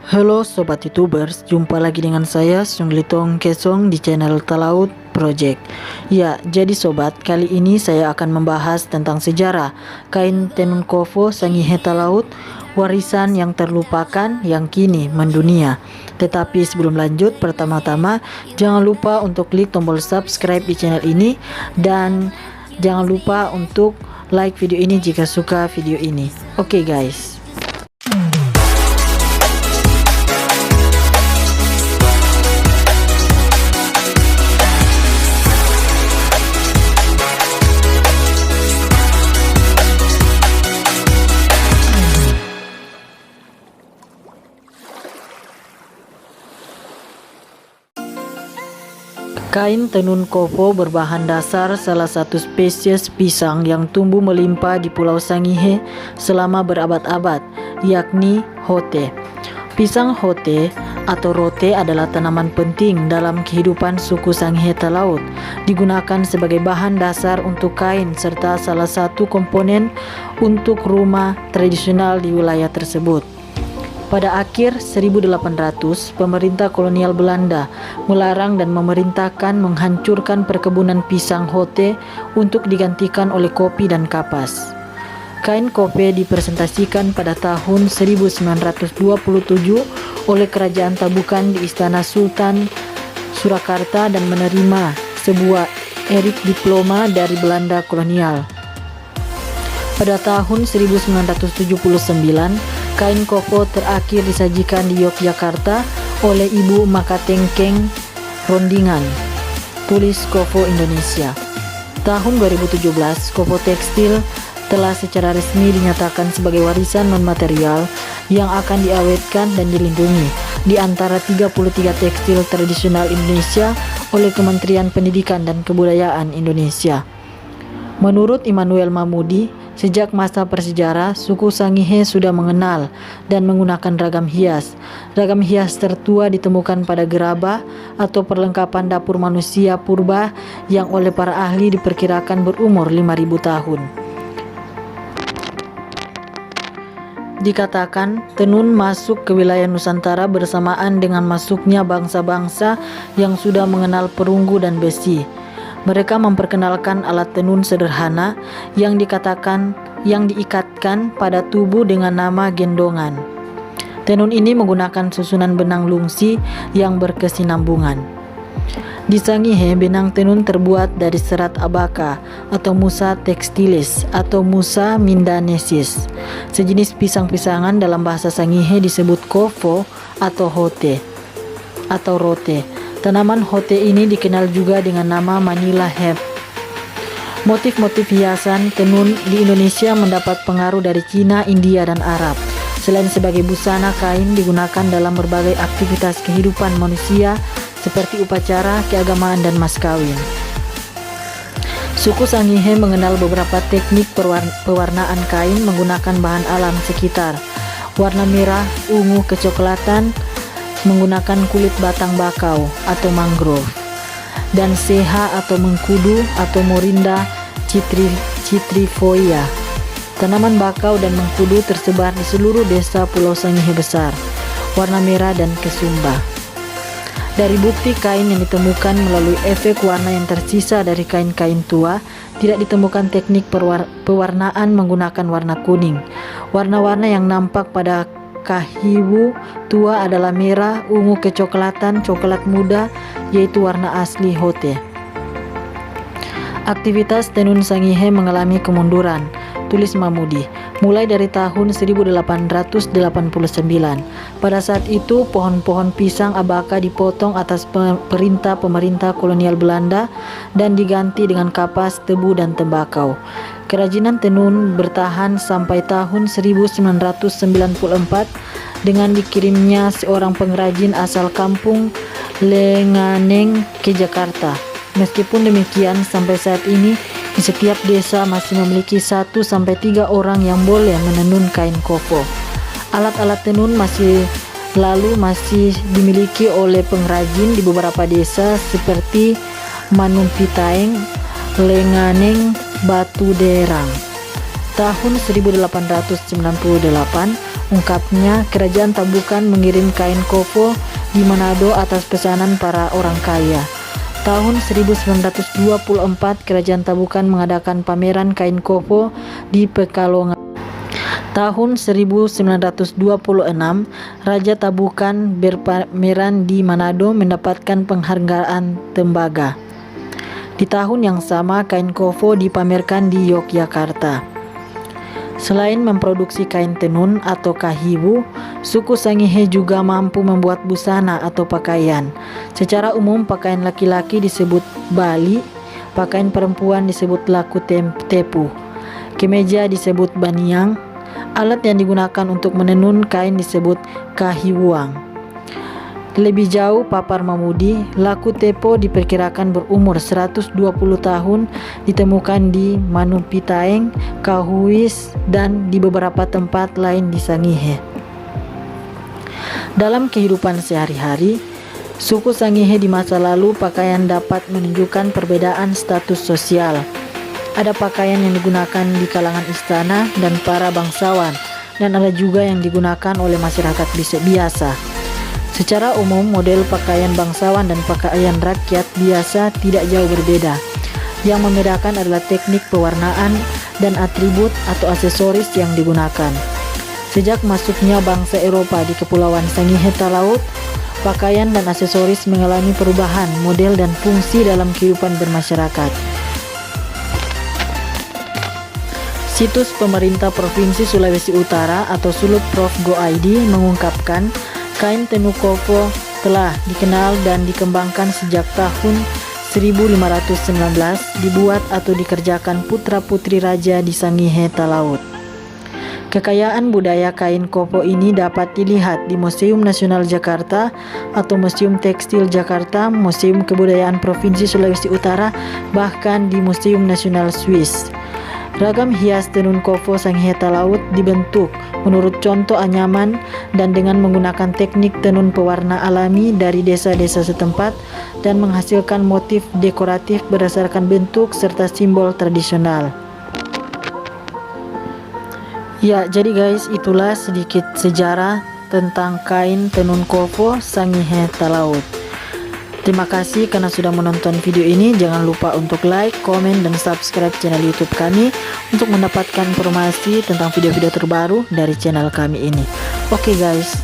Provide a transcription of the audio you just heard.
Halo Sobat Youtubers, jumpa lagi dengan saya Sung Litong Kesong di channel Talaut Project. Ya, jadi sobat, kali ini saya akan membahas tentang sejarah kain tenun kofo Sangihe Talaut, warisan yang terlupakan yang kini mendunia. Tetapi sebelum lanjut, pertama-tama jangan lupa untuk klik tombol subscribe di channel ini dan jangan lupa untuk like video ini jika suka video ini. Oke guys. Kain tenun kofo berbahan dasar salah satu spesies pisang yang tumbuh melimpah di Pulau Sangihe selama berabad-abad, yakni Hote. Pisang Hote atau Rote adalah tanaman penting dalam kehidupan suku Sangihe Talaut. Digunakan sebagai bahan dasar untuk kain serta salah satu komponen untuk rumah tradisional di wilayah tersebut. Pada akhir 1800, pemerintah kolonial Belanda melarang dan memerintahkan menghancurkan perkebunan pisang Hote untuk digantikan oleh kopi dan kapas. Kain kope dipresentasikan pada tahun 1927 oleh Kerajaan Tabukan di Istana Sultan Surakarta dan menerima sebuah erik diploma dari Belanda kolonial. Pada tahun 1979, kain kofo terakhir disajikan di Yogyakarta oleh Ibu Makatengkeng Rondingan, tulis Kofo Indonesia. Tahun 2017, kofo tekstil telah secara resmi dinyatakan sebagai warisan non-material yang akan diawetkan dan dilindungi di antara 33 tekstil tradisional Indonesia oleh Kementerian Pendidikan dan Kebudayaan Indonesia. Menurut Immanuel Mahmudi, sejak masa prasejarah, suku Sangihe sudah mengenal dan menggunakan ragam hias. Ragam hias tertua ditemukan pada gerabah atau perlengkapan dapur manusia purba yang oleh para ahli diperkirakan berumur 5.000 tahun. Dikatakan tenun masuk ke wilayah Nusantara bersamaan dengan masuknya bangsa-bangsa yang sudah mengenal perunggu dan besi. Mereka memperkenalkan alat tenun sederhana yang diikatkan pada tubuh dengan nama gendongan. Tenun ini menggunakan susunan benang lungsi yang berkesinambungan. Di Sangihe, benang tenun terbuat dari serat abaka atau Musa textilis atau Musa mindanensis. Sejenis pisang-pisangan dalam bahasa Sangihe disebut kofo atau hote atau rote. Tanaman Hote ini dikenal juga dengan nama Manila Hep. Motif-motif hiasan tenun di Indonesia mendapat pengaruh dari Cina, India, dan Arab. Selain sebagai busana, kain digunakan dalam berbagai aktivitas kehidupan manusia seperti upacara, keagamaan, dan mas kawin. Suku Sangihe mengenal beberapa teknik pewarnaan kain menggunakan bahan alam sekitar. Warna merah, ungu, kecoklatan, menggunakan kulit batang bakau atau mangrove, dan seha atau mengkudu atau Morinda citrifolia. Tanaman bakau dan mengkudu tersebar di seluruh desa Pulau Sangihe besar, warna merah dan kesumba. Dari bukti kain yang ditemukan melalui efek warna yang tersisa dari kain-kain tua, tidak ditemukan teknik pewarnaan menggunakan warna kuning. Warna-warna yang nampak pada kahiwu tua adalah merah, ungu, kecoklatan, coklat muda, yaitu warna asli Hote. Aktivitas tenun Sangihe mengalami kemunduran, tulis Mahmudi, mulai dari tahun 1889. Pada saat itu, pohon-pohon pisang abaka dipotong atas perintah pemerintah kolonial Belanda dan diganti dengan kapas, tebu, dan tembakau. Kerajinan tenun bertahan sampai tahun 1994 dengan dikirimnya seorang pengrajin asal kampung Lenganeng ke Jakarta. Meskipun demikian, sampai saat ini di setiap desa masih memiliki 1-3 orang yang boleh menenun kain kofo. Alat-alat tenun masih dimiliki oleh pengrajin di beberapa desa seperti Manumpitaeng, Lenganeng, Batu Derang. Tahun 1898, ungkapnya kerajaan Tabukan mengirim kain kofo di Manado atas pesanan para orang kaya. Tahun 1924, kerajaan Tabukan mengadakan pameran kain kofo di Pekalongan. Tahun 1926, Raja Tabukan berpameran di Manado mendapatkan penghargaan tembaga. Di tahun yang sama, kain kofo dipamerkan di Yogyakarta. Selain memproduksi kain tenun atau kahiwu, suku Sangihe juga mampu membuat busana atau pakaian. Secara umum, pakaian laki-laki disebut bali, pakaian perempuan disebut laku tepu, kemeja disebut baniang, alat yang digunakan untuk menenun kain disebut kahiwuang. Lebih jauh, Papar Mamudi, laku tepo diperkirakan berumur 120 tahun, ditemukan di Manupitaeng, Kahuis, dan di beberapa tempat lain di Sangihe. Dalam kehidupan sehari-hari, suku Sangihe di masa lalu, pakaian dapat menunjukkan perbedaan status sosial. Ada pakaian yang digunakan di kalangan istana dan para bangsawan, dan ada juga yang digunakan oleh masyarakat biasa. Secara umum, model pakaian bangsawan dan pakaian rakyat biasa tidak jauh berbeda. Yang membedakan adalah teknik pewarnaan dan atribut atau aksesoris yang digunakan. Sejak masuknya bangsa Eropa di Kepulauan Sangihe Talaut, pakaian dan aksesoris mengalami perubahan model dan fungsi dalam kehidupan bermasyarakat. Situs pemerintah Provinsi Sulawesi Utara atau Sulutprov.go.id mengungkapkan kain tenun kofo telah dikenal dan dikembangkan sejak tahun 1519, dibuat atau dikerjakan putra-putri raja di Sangihe Talaut. Kekayaan budaya kain kofo ini dapat dilihat di Museum Nasional Jakarta atau Museum Tekstil Jakarta, Museum Kebudayaan Provinsi Sulawesi Utara, bahkan di Museum Nasional Swiss. Ragam hias tenun kofo Sangihe Talaut dibentuk menurut contoh anyaman dan dengan menggunakan teknik tenun pewarna alami dari desa-desa setempat dan menghasilkan motif dekoratif berdasarkan bentuk serta simbol tradisional. Ya, jadi guys, itulah sedikit sejarah tentang kain tenun kofo Sangihe Talaut. Terima kasih karena sudah menonton video ini. Jangan lupa untuk like, komen, dan subscribe channel YouTube kami untuk mendapatkan informasi tentang video-video terbaru dari channel kami ini. Oke guys.